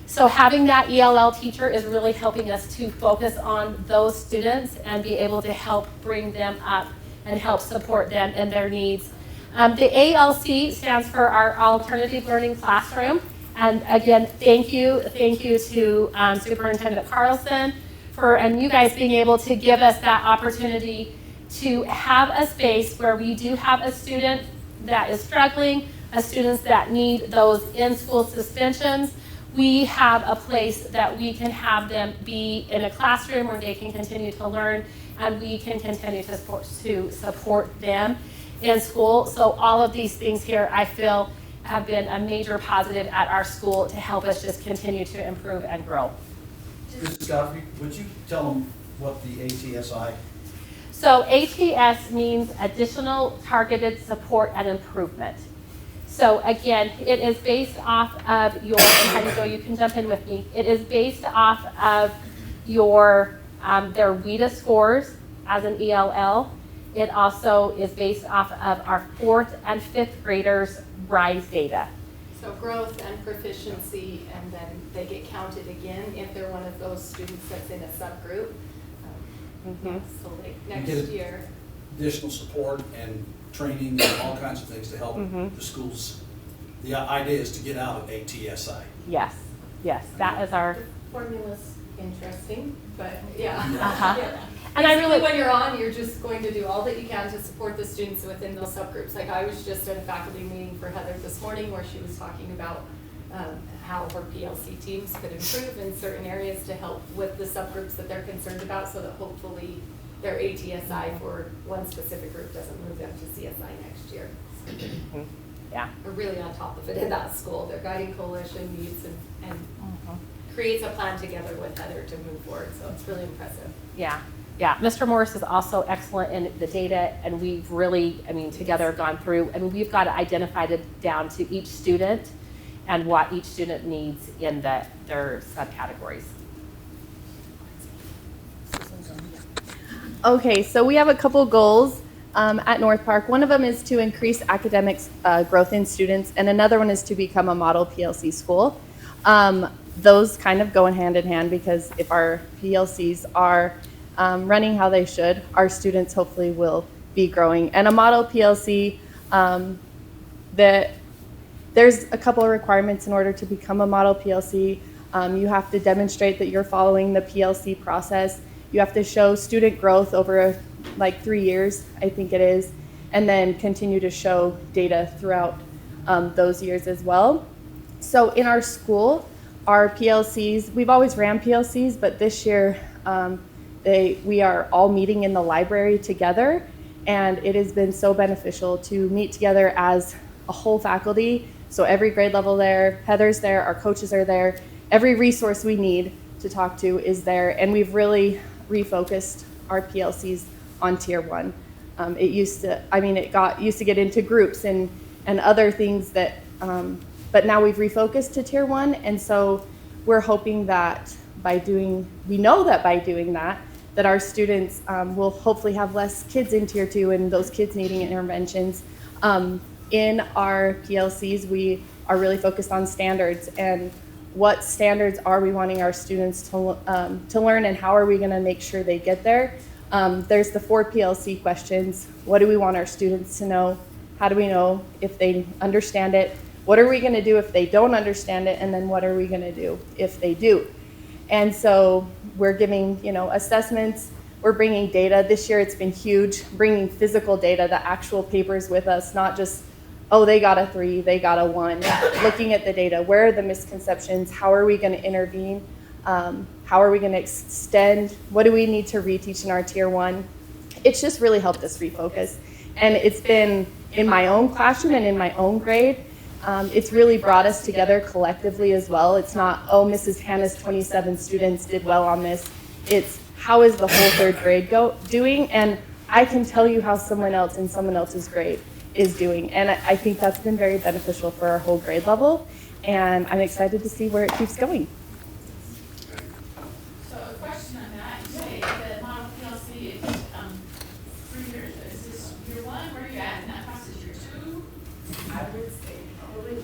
So having that ELL teacher is really helping us to focus on those students and be able to help bring them up and help support them in their needs. The ALC stands for our Alternative Learning Classroom. And again, thank you to Superintendent Carlson and you guys being able to give us that opportunity to have a space where we do have a student that is struggling, students that need those in-school suspensions. We have a place that we can have them be in a classroom where they can continue to learn, and we can continue to support them in school. So all of these things here, I feel, have been a major positive at our school to help us just continue to improve and grow. Mrs. Godfrey, would you tell them what the ATSI? So ATS means Additional Targeted Support and Improvement. So again, it is based off of your, and Heidi Jo, you can jump in with me. It is based off of your, their WIDA scores as an ELL. It also is based off of our 4th and 5th graders' RISE data. So growth and proficiency, and then they get counted again if they're one of those students that's in a subgroup. So like next year. Additional support and training and all kinds of things to help the schools. The idea is to get out of ATSI. Yes, that is our. The formula's interesting, but yeah. Yeah. And I really, when you're on, you're just going to do all that you can to support the students within those subgroups. Like I was just at a faculty meeting for Heather this morning where she was talking about how her PLC teams could improve in certain areas to help with the subgroups that they're concerned about, so that hopefully their ATSI for one specific group doesn't move them to CSI next year. Yeah. We're really on top of it in that school. Their guiding coalition meets and creates a plan together with Heather to move forward, so it's really impressive. Yeah. Mr. Morris is also excellent in the data, and we've really, together gone through, we've got it identified it down to each student and what each student needs in their subcategories. Okay, so we have a couple goals at North Park. One of them is to increase academic growth in students, and another one is to become a model PLC school. Those kind of go hand in hand, because if our PLCs are running how they should, our students hopefully will be growing. And a model PLC, there's a couple of requirements in order to become a model PLC. You have to demonstrate that you're following the PLC process. You have to show student growth over like 3 years, I think it is, and then continue to show data throughout those years as well. So in our school, our PLCs, we've always ran PLCs, but this year we are all meeting in the library together, and it has been so beneficial to meet together as a whole faculty. So every grade level there, Heather's there, our coaches are there, every resource we need to talk to is there, and we've really refocused our PLCs on Tier 1. It used to get into groups and other things that, but now we've refocused to Tier 1, and so we're hoping that we know that by doing that our students will hopefully have less kids in Tier 2 and those kids needing interventions. In our PLCs, we are really focused on standards, and what standards are we wanting our students to learn, and how are we going to make sure they get there? There's the 4 PLC questions. What do we want our students to know? How do we know if they understand it? What are we going to do if they don't understand it? And then what are we going to do if they do? And so we're giving, assessments. We're bringing data. This year it's been huge, bringing physical data, the actual papers with us, not just, oh, they got a 3, they got a 1. Looking at the data, where are the misconceptions? How are we going to intervene? How are we going to extend? What do we need to reteach in our Tier 1? It's just really helped us refocus. And it's been in my own classroom and in my own grade. It's really brought us together collectively as well. It's not, oh, Mrs. Hannah's 27 students did well on this. It's how is the whole 3rd grade doing? And I can tell you how someone else in someone else's grade is doing. And I think that's been very beneficial for our whole grade level. And I'm excited to see where it keeps going. So a question on that, you say the model PLC is 3 years. Is this year 1? Where are you at in that process? Year 2? I would say probably.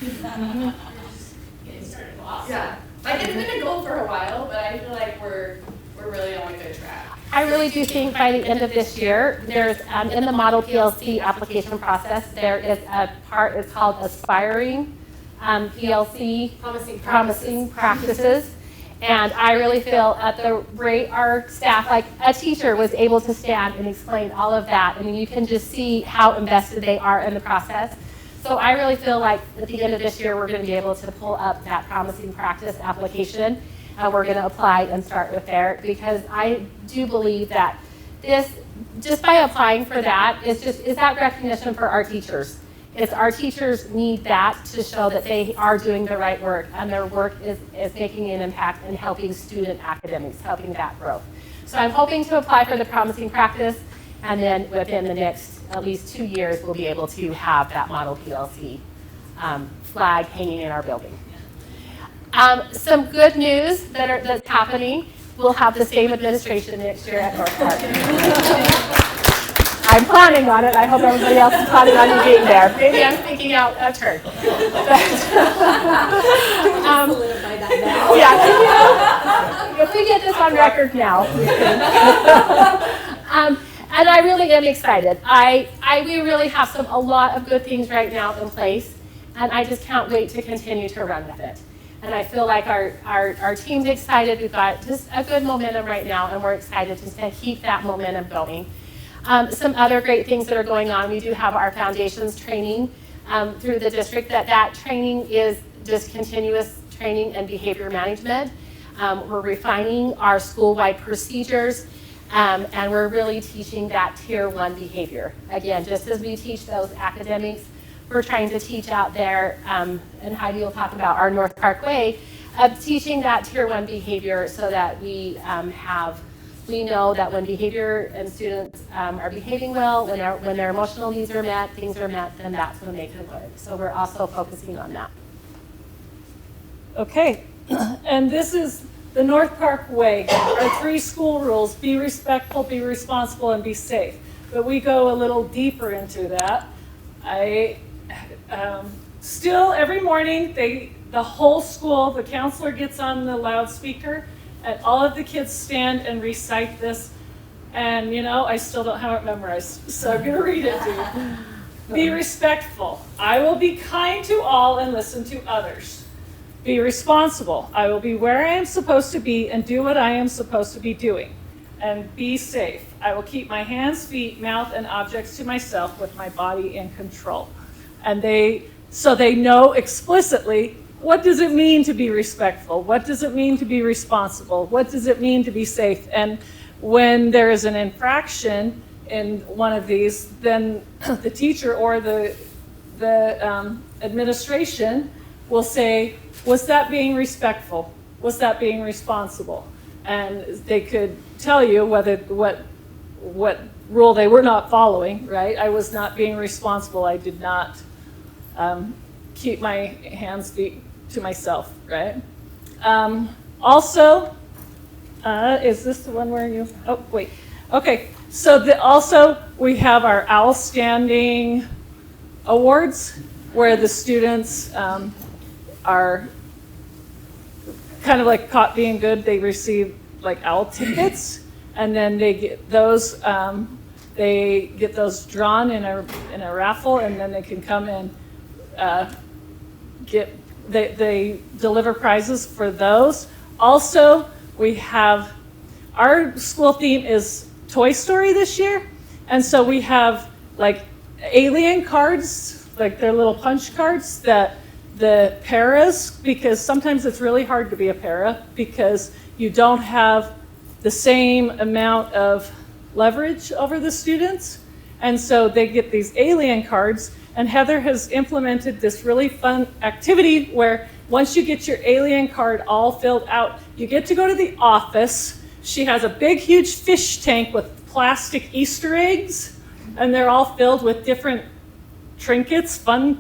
You're just getting started. Well, awesome. really do think by the end of this year, there's, in the model PLC application process, there is a part, it's called aspiring PLC, promising practices. And I really feel at the rate our staff, like a teacher was able to stand and explain all of that. I mean, you can just see how invested they are in the process. So I really feel like at the end of this year, we're going to be able to pull up that promising practice application, and we're going to apply and start with there, because I do believe that this, just by applying for that, is that recognition for our teachers. It's our teachers need that to show that they are doing the right work, and their work is making an impact and helping student academics, helping that growth. So I'm hoping to apply for the promising practice, and then within the next at least 2 years, we'll be able to have that model PLC flag hanging in our building. Some good news that's happening. We'll have the same administration next year at North Park. I'm planning on it. I hope everybody else is planning on you being there. Maybe I'm thinking out a turn. Yeah, if we get this on record now. And I really am excited. We really have a lot of good things right now in place, and I just can't wait to continue to run with it. And I feel like our team's excited. We've got just a good momentum right now, and we're excited to keep that momentum going. Some other great things that are going on, we do have our foundations training through the district. That training is just continuous training and behavior management. We're refining our school-wide procedures, and we're really teaching that tier 1 behavior. Again, just as we teach those academics, we're trying to teach out there, and Heidi will talk about our North Park Way, of teaching that tier 1 behavior so that we know that when behavior and students are behaving well, when their emotional needs are met, things are met, then that's when they can learn. So we're also focusing on that. Okay, and this is the North Park Way. Our 3 school rules: be respectful, be responsible, and be safe. But we go a little deeper into that. Still, every morning, the whole school, the counselor gets on the loudspeaker, and all of the kids stand and recite this. And I still don't have it memorized, so I'm gonna read it to you. Be respectful. I will be kind to all and listen to others. Be responsible. I will be where I am supposed to be and do what I am supposed to be doing. And be safe. I will keep my hands, feet, mouth, and objects to myself with my body in control. And so they know explicitly, what does it mean to be respectful? What does it mean to be responsible? What does it mean to be safe? And when there is an infraction in one of these, then the teacher or the administration will say, was that being respectful? Was that being responsible? And they could tell you what rule they were not following, right? I was not being responsible. I did not keep my hands, feet to myself, right? Also, is this the one where you, oh, wait. Okay, so also we have our Outstanding Awards, where the students are kind of like caught being good. They receive like OWL tickets, and then they get those drawn in a raffle, and then they can come and they deliver prizes for those. Also, we have, our school theme is Toy Story this year, and so we have like alien cards, like they're little punch cards that the paras, because sometimes it's really hard to be a para because you don't have the same amount of leverage over the students, and so they get these alien cards. And Heather has implemented this really fun activity where once you get your alien card all filled out, you get to go to the office. She has a big, huge fish tank with plastic Easter eggs, and they're all filled with different trinkets, fun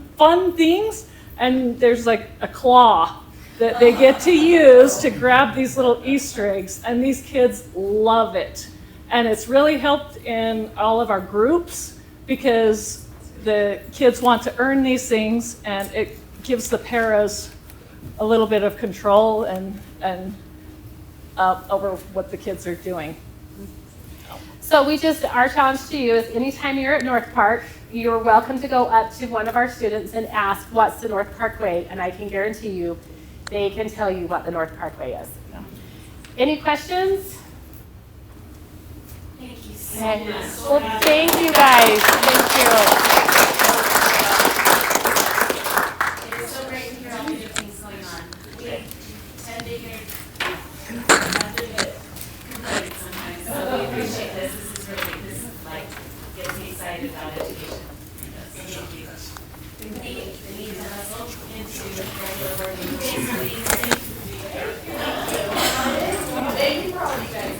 things. And there's like a claw that they get to use to grab these little Easter eggs, and these kids love it. And it's really helped in all of our groups because the kids want to earn these things, and it gives the paras a little bit of control and over what the kids are doing. So our challenge to you is anytime you're at North Park, you're welcome to go up to one of our students and ask, what's the North Parkway? And I can guarantee you, they can tell you what the North Parkway is. Any questions? Thank you so Okay. much. Well, thank you guys. Thank you. It's so great to hear all the good things going on. We tend to hear complaints sometimes, so we appreciate this. This is like, gets me excited about education. So thank you. We need to hustle into regular working days, please. Thank you for all you guys.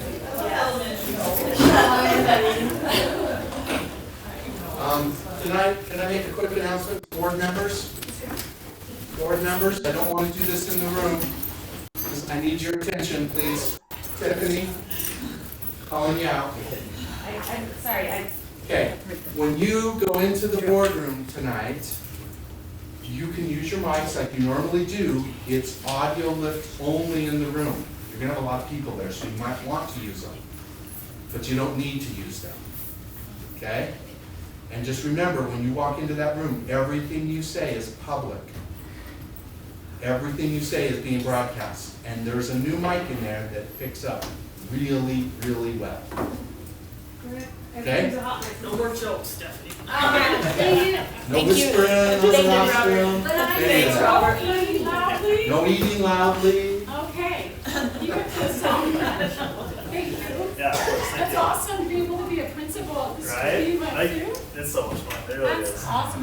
Can I make a quick announcement, board members? Board members, I don't want to do this in the room. I need your attention, please. Tiffany, calling you out. I'm sorry, Okay, when you go into the boardroom tonight, you can use your mics like you normally do. It's audio lift only in the room. You're gonna have a lot of people there, so you might want to use them, but you don't need to use them, okay? And just remember, when you walk into that room, everything you say is public. Everything you say is being broadcast, and there's a new mic in there that picks up really, really well. Okay? No more jokes, Stephanie. No whispering, no rostrum. Thanks, Robert. No eating loudly. Okay. You got to sound that. Thank you. Yeah, of course. Thank That's you. awesome to be able to be a principal at the school Right? you went to. It's so much fun. It really That's is. awesome.